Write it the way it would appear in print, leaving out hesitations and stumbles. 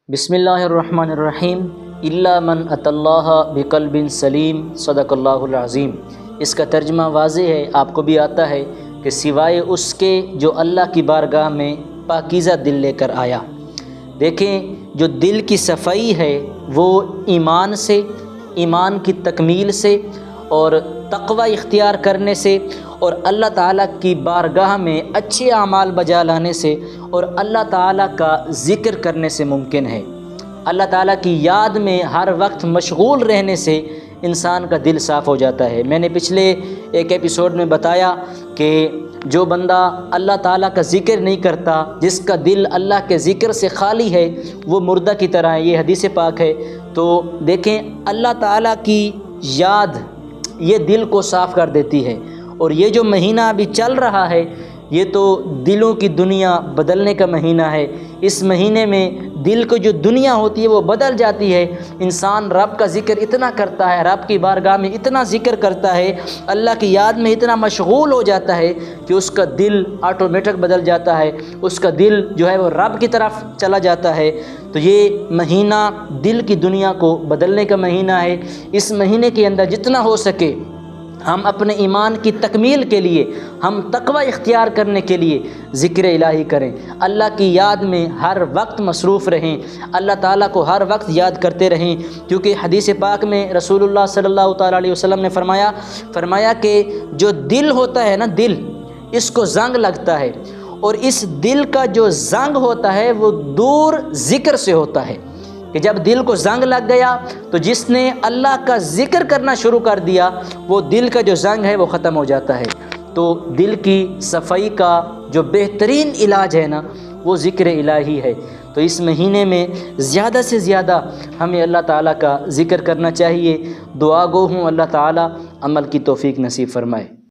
بسم اللہ الرحمن الرحیم الا من اتی اللہ بقلب سلیم صدق اللہ العظیم۔ اس کا ترجمہ واضح ہے، آپ کو بھی آتا ہے کہ سوائے اس کے جو اللہ کی بارگاہ میں پاکیزہ دل لے کر آیا۔ دیکھیں، جو دل کی صفائی ہے وہ ایمان سے، ایمان کی تکمیل سے اور تقوی اختیار کرنے سے اور اللہ تعالیٰ کی بارگاہ میں اچھے اعمال بجا لانے سے اور اللہ تعالیٰ کا ذکر کرنے سے ممکن ہے۔ اللہ تعالیٰ کی یاد میں ہر وقت مشغول رہنے سے انسان کا دل صاف ہو جاتا ہے۔ میں نے پچھلے ایک ایپیسوڈ میں بتایا کہ جو بندہ اللہ تعالیٰ کا ذکر نہیں کرتا، جس کا دل اللہ کے ذکر سے خالی ہے، وہ مردہ کی طرح ہے۔ یہ حدیث پاک ہے۔ تو دیکھیں، اللہ تعالیٰ کی یاد یہ دل کو صاف کر دیتی ہے، اور یہ جو مہینہ ابھی چل رہا ہے یہ تو دلوں کی دنیا بدلنے کا مہینہ ہے۔ اس مہینے میں دل کو جو دنیا ہوتی ہے وہ بدل جاتی ہے۔ انسان رب کا ذکر اتنا کرتا ہے، رب کی بارگاہ میں اتنا ذکر کرتا ہے، اللہ کی یاد میں اتنا مشغول ہو جاتا ہے کہ اس کا دل آٹومیٹک بدل جاتا ہے، اس کا دل جو ہے وہ رب کی طرف چلا جاتا ہے۔ تو یہ مہینہ دل کی دنیا کو بدلنے کا مہینہ ہے۔ اس مہینے کے اندر جتنا ہو سکے ہم اپنے ایمان کی تکمیل کے لیے، ہم تقوی اختیار کرنے کے لیے ذکر الہی کریں، اللہ کی یاد میں ہر وقت مصروف رہیں، اللہ تعالیٰ کو ہر وقت یاد کرتے رہیں، کیونکہ حدیث پاک میں رسول اللہ صلی اللہ تعالیٰ علیہ وسلم نے فرمایا کہ جو دل ہوتا ہے نا، دل اس کو زنگ لگتا ہے، اور اس دل کا جو زنگ ہوتا ہے وہ دور ذکر سے ہوتا ہے، کہ جب دل کو زنگ لگ گیا تو جس نے اللہ کا ذکر کرنا شروع کر دیا وہ دل کا جو زنگ ہے وہ ختم ہو جاتا ہے۔ تو دل کی صفائی کا جو بہترین علاج ہے نا، وہ ذکر الہی ہے۔ تو اس مہینے میں زیادہ سے زیادہ ہمیں اللہ تعالیٰ کا ذکر کرنا چاہیے۔ دعا گو ہوں اللہ تعالیٰ عمل کی توفیق نصیب فرمائے۔